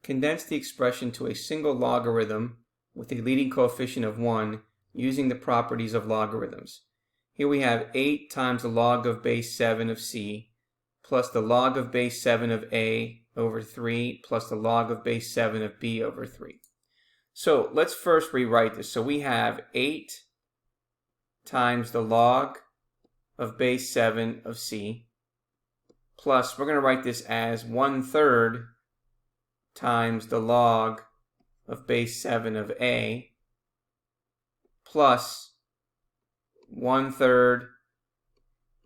condense the expression to a single logarithm with a leading coefficient of 1 using the properties of logarithms. Here we have 8 times the log of base 7 of c plus the log of base 7 of a over 3 plus the log of base 7 of b over 3. So let's first rewrite this. So we have 8 times the log of base 7 of c plus, we're going to write this as 1/3 times the log of base 7 of a plus 1/3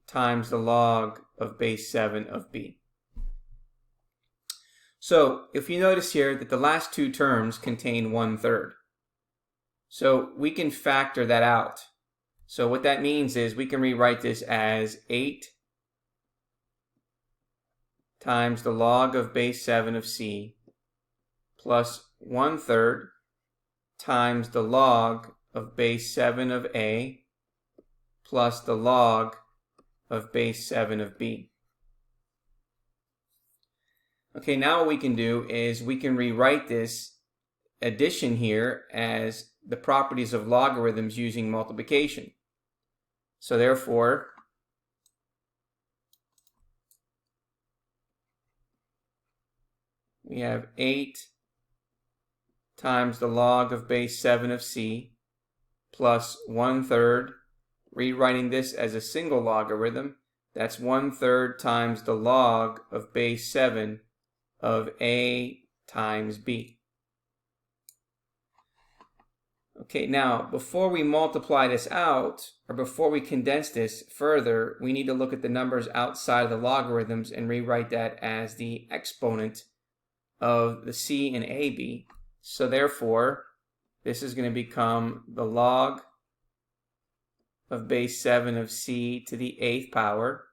times the log of base 7 of b. So if you notice here that the last two terms contain 1/3. So we can factor that out. So what that means is we can rewrite this as 8 times the log of base 7 of c plus 1/3 times the log of base 7 of a plus the log of base 7 of b. Okay, now what we can do is we can rewrite this addition here as the properties of logarithms using multiplication. So therefore, we have 8 times the log of base 7 of c plus 1/3, rewriting this as a single logarithm, that's 1/3 times the log of base 7 of a times b. Okay, now before we multiply this out, or before we condense this further, we need to look at the numbers outside of the logarithms and rewrite that as the exponent of the c and ab. So therefore, this is going to become the log of base 7 of c to the 8th power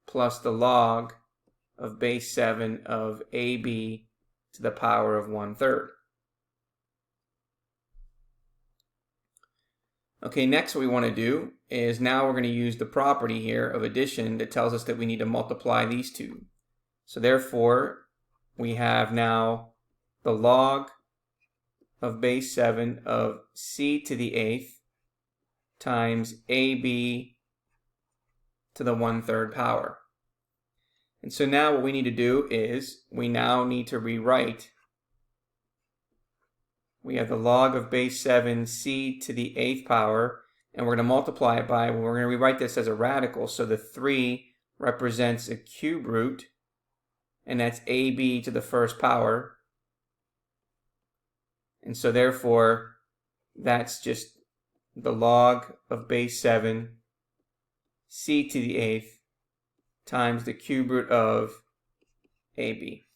plus the log of base 7 of ab to the power of 1/3. Okay, next what we want to do is now we're going to use the property here of addition that tells us that we need to multiply these two. So therefore, we have now the log of base 7 of c to the 8th times ab to the 1/3 power. And so now what we need to do is we now need to rewrite. We have the log of base 7 c to the 8th power, and we're going to multiply it by, we're going to rewrite this as a radical, so the 3 represents a cube root, and that's ab to the 1st power. And so therefore, that's just the log of base 7 c to the 8th times the cube root of ab.